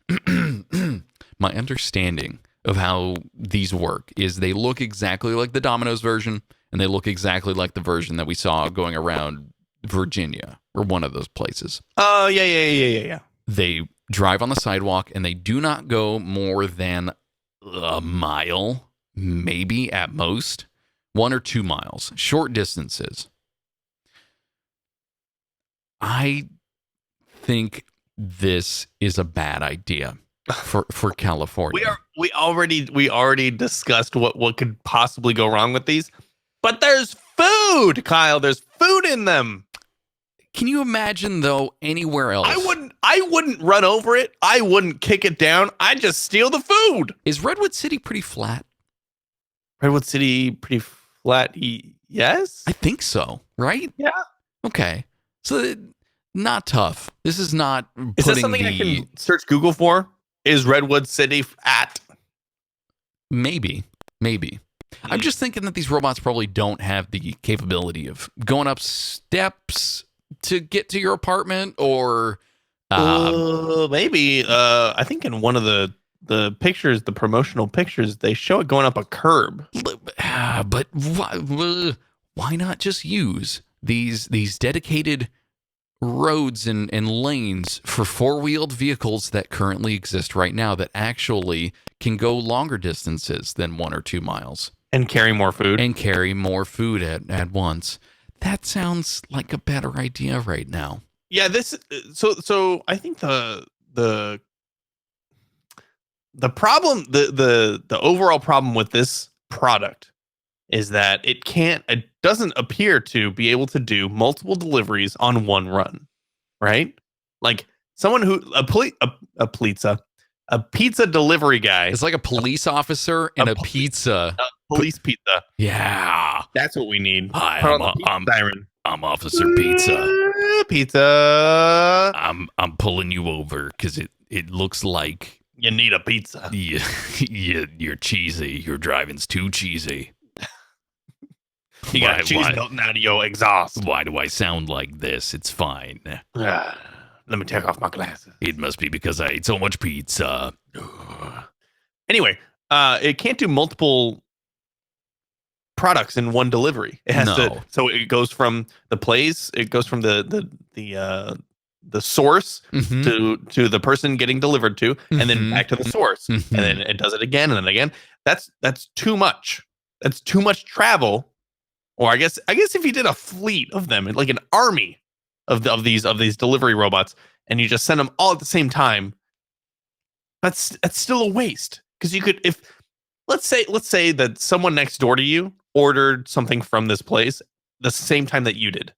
of how these work is they look exactly like the Domino's version, and they look exactly like the version that we saw going around Virginia or one of those places. Oh, yeah. They drive on the sidewalk, and they do not go more than a mile, maybe at most 1 or 2 miles, short distances. I think this is a bad idea for California. We already discussed what could possibly go wrong with these, but there's food, Kyle. There's food in them. Can you imagine though anywhere else? I wouldn't run over it. I wouldn't kick it down. I'd just steal the food. Is Redwood City pretty flat? Redwood City pretty flat? Yes, I think so. Right? Yeah. Okay. So not tough. This is not. Is that something I can search Google for? Is Redwood City flat? Maybe. I'm just thinking that these robots probably don't have the capability of going up steps to get to your apartment, or maybe. I think in one of the pictures, the promotional pictures, they show it going up a curb. But why not just use these dedicated roads and lanes for 4-wheeled vehicles that currently exist right now that actually can go longer distances than 1 or 2 miles and carry more food at once? That sounds like a better idea right now. Yeah, so I think the the problem, the overall problem with this product is that it doesn't appear to be able to do multiple deliveries on one run, right? Like someone who a pizza delivery guy. It's like a police officer and a pizza. Police pizza. Yeah. That's what we need. Hi, Siren. I'm Officer Pizza. Pizza. I'm pulling you over because it looks like You need a pizza. you're cheesy. Your driving's too cheesy. You got cheese melting out of your exhaust. Why do I sound like this? It's fine. Let me take off my glasses. It must be because I ate so much pizza. Anyway, it can't do multiple products in one delivery. It has to. So it goes from the place. It goes from the source to the person getting delivered to, and then back to the source, and then it does it again and then again. That's too much. That's too much travel. Or I guess if you did a fleet of them, like an army of these delivery robots, and you just send them all at the same time, that's still a waste. Because you could, if let's say that someone next door to you ordered something from this place the same time that you did,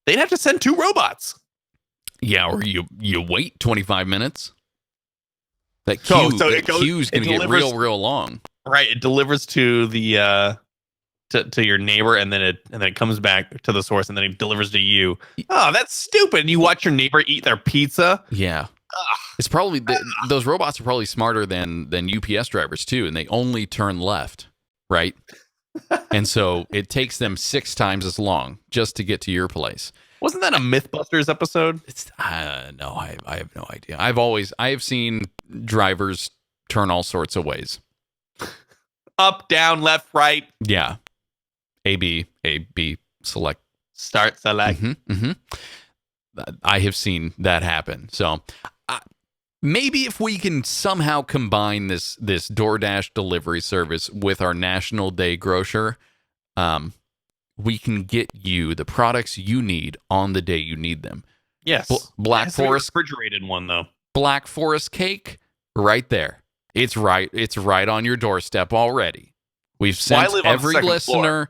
they'd have to send 2 robots. Yeah, or you wait 25 minutes. That queue's going to get real long. Right, it delivers to the to your neighbor, and then it comes back to the source, and then it delivers to you. Oh, that's stupid. You watch your neighbor eat their pizza. Yeah. It's probably those robots are probably smarter than UPS drivers too, and they only turn left, right? And so it takes them 6 times as long just to get to your place. Wasn't that a MythBusters episode? It's no, I have no idea. I have seen drivers turn all sorts of ways. Up, down, left, right. Yeah. A, B, select. Start, select. I have seen that happen. So maybe if we can somehow combine this DoorDash delivery service with our National Day grocer, we can get you the products you need on the day you need them. Yes. Black Forest refrigerated one though. Black Forest cake, right there. It's right on your doorstep already. We've sent every listener.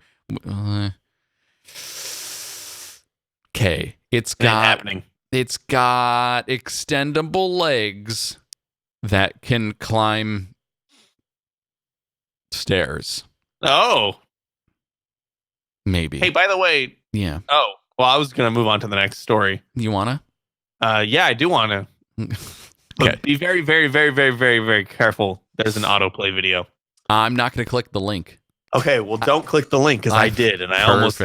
Okay, it's got extendable legs that can climb stairs. Oh, maybe. Hey, by the way, yeah. Oh, well, I was gonna move on to the next story. You wanna? Yeah, I do wanna. But Okay. be very, very, very, very, very, very careful. There's an autoplay video. I'm not gonna click the link. Okay, well, don't click the link because I did, and I almost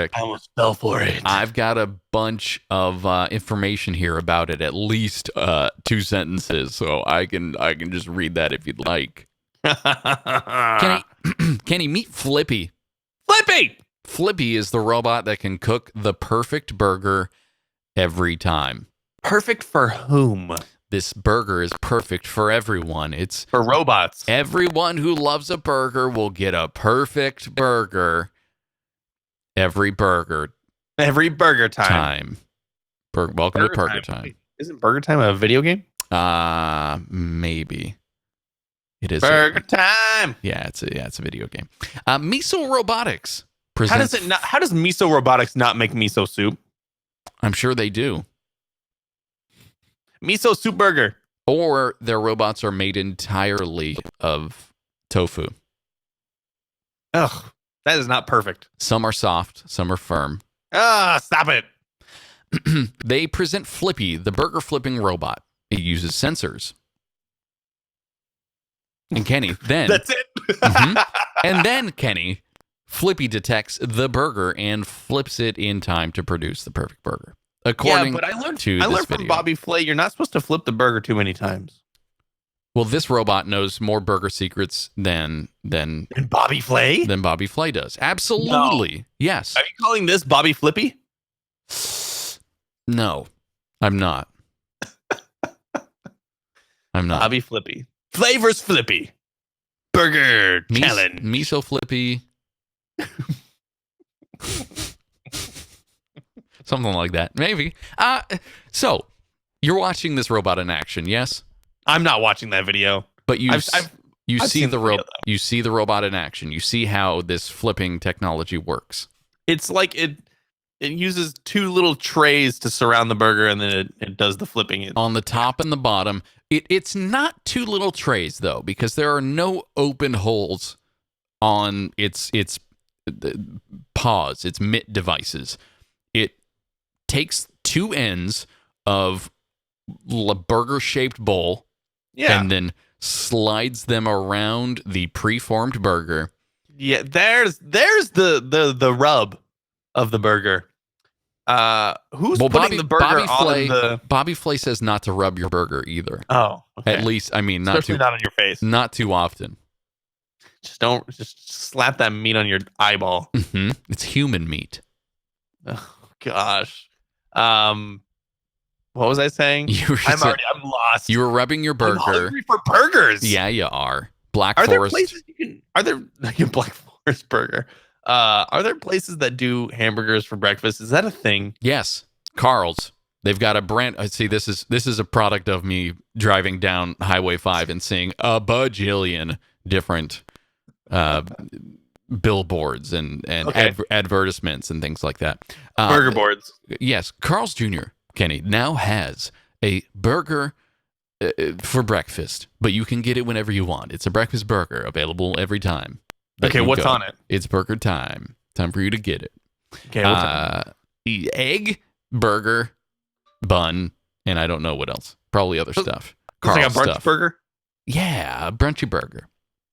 fell for it. I've got a bunch of information here about it, at least 2 sentences, so I can just read that if you'd like. Kenny, meet Flippy. Flippy is the robot that can cook the perfect burger every time. Perfect for whom? This burger is perfect for everyone. It's for robots. Everyone who loves a burger will get a perfect burger every burger time. Welcome to Burger Time. Wait, isn't Burger Time a video game? Maybe. It is Burger Time. Yeah, it's a video game. Miso Robotics How does Miso Robotics not make miso soup? I'm sure they do. Miso soup burger. Or their robots are made entirely of tofu. Ugh, that is not perfect. Some are soft, some are firm. Stop it. They present Flippy, the burger flipping robot. It uses sensors. And Kenny, then... That's it. And then, Kenny, Flippy detects the burger and flips it in time to produce the perfect burger. According but I learned video. from Bobby Flay, you're not supposed to flip the burger too many times. Well, this robot knows more burger secrets than Bobby Flay? Than Bobby Flay does. Absolutely. No. Yes. Are you calling this Bobby Flippy? No, I'm not. I'm not. Bobby Flippy. Flavors Flippy. Burger challenge. Miso Flippy. Something like that. Maybe. So, you're watching this robot in action, yes? I'm not watching that video. But you I've see seen the video, though. you see the robot in action. You see how this flipping technology works. It's like it uses two little trays to surround the burger, and then it does the flipping. On the top and the bottom. It's not two little trays though, because there are no open holes on its paws, its mitt devices. It takes two ends of a burger-shaped bowl, and then slides them around the preformed burger. Yeah, there's the rub of the burger. Who's putting the burger on the? Bobby Flay says not to rub your burger either. Oh, okay. At least, I mean, Especially not on your face. Not too often. Just slap that meat on your eyeball. Mm-hmm. It's human meat. Oh gosh. What was I saying? I'm lost. You were rubbing your burger. I'm hungry for burgers. Yeah, you are. Black Are Forest. there places you can? Are there like a Black Forest burger? Are there places that do hamburgers for breakfast? Is that a thing? Yes, Carl's. They've got a brand. See, this is a product of me driving down Highway 5 and seeing a bajillion different billboards and advertisements and things like that. Burger boards. Yes, Carl's Jr., Kenny, now has a burger for breakfast, but you can get it whenever you want. It's a breakfast burger available every time. Okay, what's on it? It's burger time. Time for you to get it. Okay, what's on it? Egg, burger, bun, and I don't know what else. Probably other stuff. It's like a brunch stuff. burger? Yeah, a brunchy burger.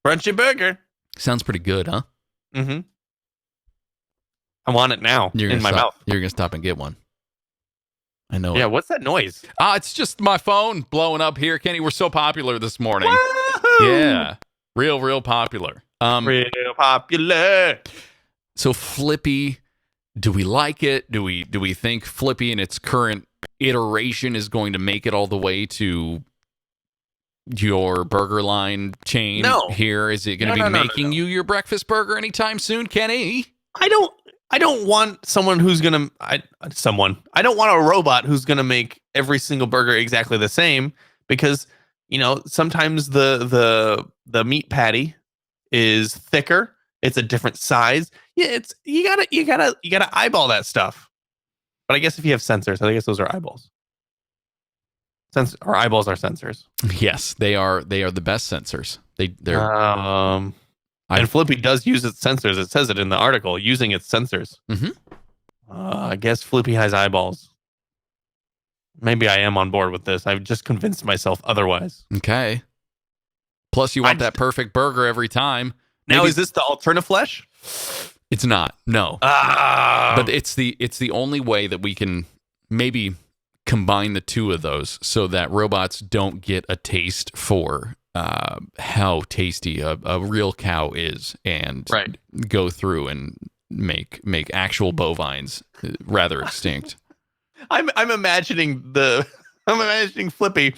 Brunchy burger. Sounds pretty good, huh? Mm-hmm. I want it now in my mouth. You're going to stop and get one. I know. Yeah, what's that noise? It's just my phone blowing up here. Kenny, we're so popular this morning. Woo-hoo! Yeah. Real popular. Real popular. So Flippy, do we like it? Do we think Flippy in its current iteration is going to make it all the way to your burger line chain here? Is it going to be making you your breakfast burger anytime soon, Kenny? I don't want someone who's gonna. I don't want a robot who's gonna make every single burger exactly the same, because sometimes the meat patty is thicker. It's a different size. Yeah, you gotta eyeball that stuff. But I guess if you have sensors, I guess those are eyeballs. Our eyeballs are sensors. Yes, they are. They are the best sensors. They're. And Flippy does use its sensors. It says it in the article, using its sensors. Mm-hmm. I guess Flippy has eyeballs. Maybe I am on board with this. I've just convinced myself otherwise. Okay. Plus, you want that perfect burger every time. Now, is this the alternative flesh? It's not. No. But it's the only way that we can maybe combine the two of those so that robots don't get a taste for how tasty a real cow is, and go through and make actual bovines rather extinct. I'm imagining Flippy.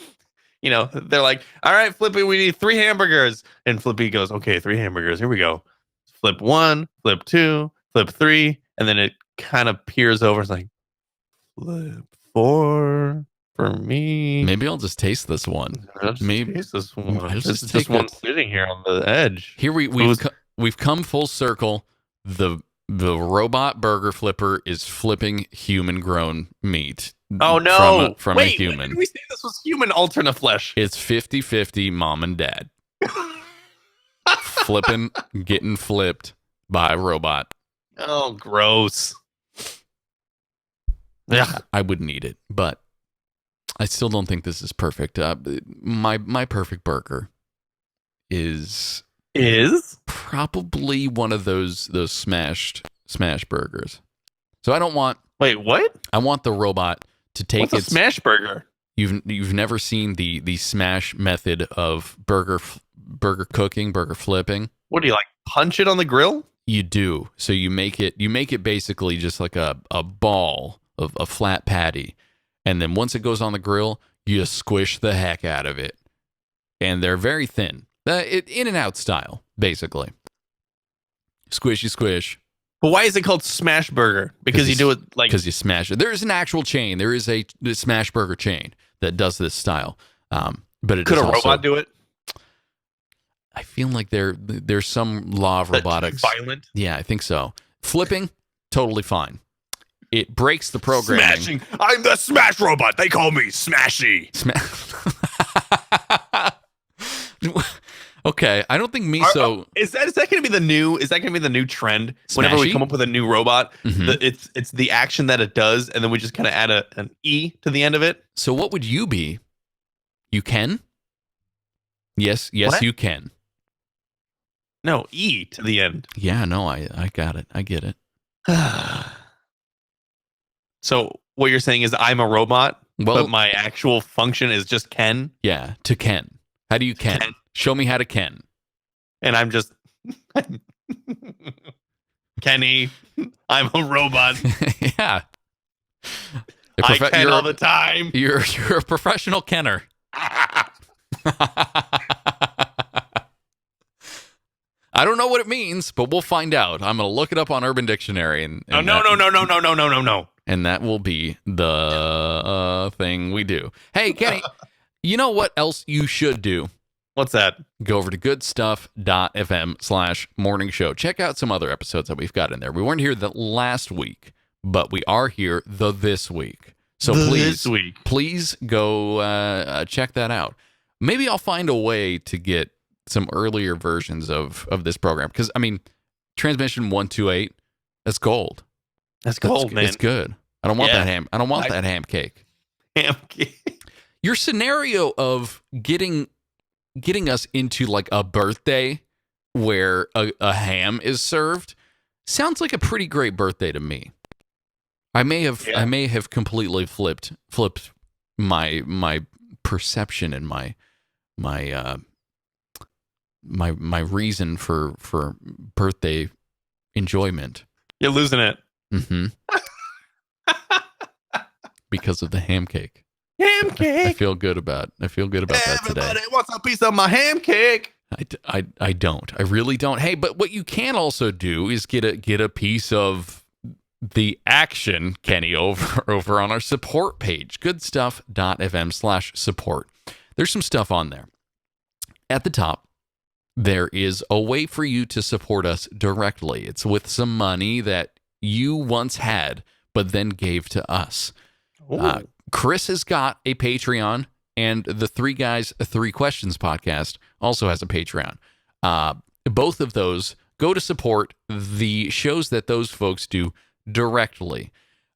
They're like, all right, Flippy, we need 3 hamburgers. And Flippy goes, okay, 3 hamburgers. Here we go. Flip 1, flip 2, flip 3. And then it kind of peers over. It's like, flip 4 for me. Maybe I'll just taste this one. Taste this one. This is just one sitting here on the edge. Here we've come full circle. The robot burger flipper is flipping human grown meat. Oh no! From a human. When did we say this was human alternate flesh? It's 50-50 mom and dad. Getting flipped by a robot. Oh, gross. Yeah, I wouldn't eat it, but I still don't think this is perfect. My perfect burger is probably one of those smash burgers. So I don't want. Wait, what? I want the robot to take What's a smash burger? You've never seen the smash method of burger cooking, burger flipping. What do you like? Punch it on the grill? You do. So you make it basically just like a ball of a flat patty, and then once it goes on the grill, you squish the heck out of it, and they're very thin, in and out style, basically. Squishy squish. But why is it called smash burger? Because you do it like... Because you smash it. There is an actual chain. There is a smash burger chain that does this style. But it could a robot do it? I feel like there's some law of That's robotics. violent. Yeah, I think so. Flipping, totally fine. It breaks the programming. Smashing. I'm the smash robot. They call me Smashy. Okay, I don't think Miso. Is that going to be the new? Is that going to be the new trend? Whenever we Smashy? come up with a new robot, Mhm. it's the action that it does, and then we just kind of add an E to the end of it. So what would you be? You can? Yes, What? you can. No, E to the end. Yeah, no, I got it. I get it. So what you're saying is I'm a robot, Well- but my actual function is just Ken, Yeah, to Ken. How do you Ken? Ken. Show me how to Ken. and I'm just Kenny. I'm a robot. Yeah. I Ken all the time. You're a professional Kenner. I don't know what it means, but we'll find out. I'm going to look it up on Urban Dictionary. And No. And that will be the thing we do. Hey, Kenny, you know what else you should do? What's that? Go over to goodstuff.fm/morning show. Check out some other episodes that we've got in there. We weren't here the last week, but we are here this week. So This week. please go check that out. Maybe I'll find a way to get some earlier versions of this program. Because, I mean, transmission 128, that's gold. That's gold, man. It's good. I don't want Yeah. that ham. I don't want that ham cake. Ham cake. Your scenario of getting us into like a birthday where a ham is served sounds like a pretty great birthday to me. I may have completely flipped my perception and my reason for birthday enjoyment. You're losing it. Mm-hmm. Because of the ham cake. Ham I cake. feel good about that today. Everybody wants a piece of my ham cake. I don't. I really don't. Hey, but what you can also do is get a piece of the action, Kenny, over on our support page, goodstuff.fm/support. There's some stuff on there. At the top, there is a way for you to support us directly. It's with some money that you once had, but then gave to us. Chris has got a Patreon, and the Three Guys, Three Questions podcast also has a Patreon. Both of those go to support the shows that those folks do directly.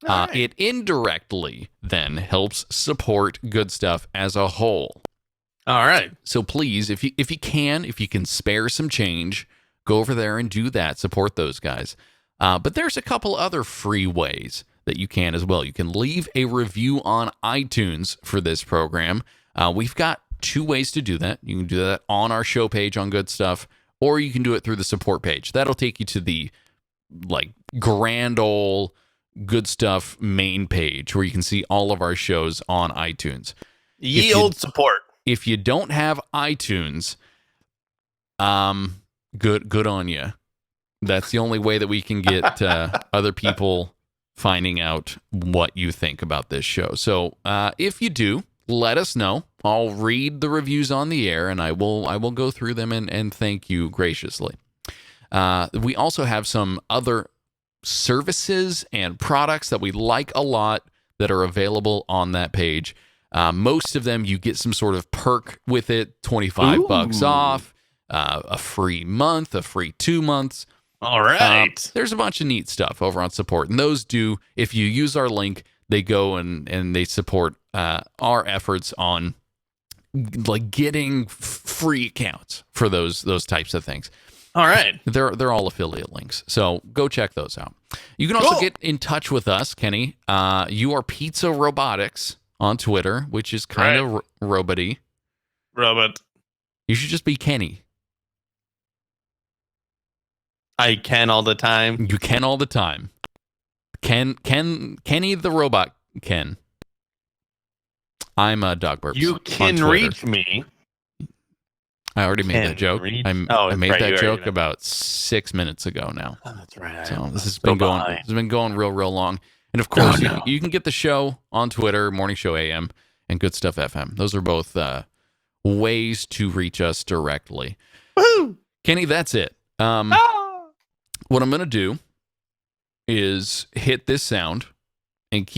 Right. It indirectly then helps support Good Stuff as a whole. All right. So please, if you can spare some change, go over there and do that. Support those guys. But there's a couple other free ways that you can as well. You can leave a review on iTunes for this program. We've got two ways to do that. You can do that on our show page on Good Stuff, or you can do it through the support page. That'll take you to the grand old Good Stuff main page where you can see all of our shows on iTunes. Yield support. If you don't have iTunes, good on you. That's the only way that we can get other people finding out what you think about this show. So if you do, let us know. I'll read the reviews on the air, and I will go through them and thank you graciously. We also have some other services and products that we like a lot that are available on that page. Most of them, you get some sort of perk with it, $25 off, a free month, a free 2 months. All right. There's a bunch of neat stuff over on support. And those do, if you use our link, they go and they support our efforts on getting free accounts for those types of things. All right. They're all affiliate links. So go check those out. You can also get in touch with us, Kenny. You are Pizza Robotics on Twitter, which is kind of robot-y. Robot. You should just be Kenny. I can all the time. You can all the time. Kenny the robot Ken. I'm a dog burps. You can reach me. I already made that joke. I made right, that you joke already about 6 minutes ago now. Oh, that's right. So this has been going real long. And of course, you can get the show on Twitter, Morning Show AM, and Good Stuff FM. Those are both ways to reach us directly. Woohoo! Kenny, that's it. What I'm going to do is hit this sound and keep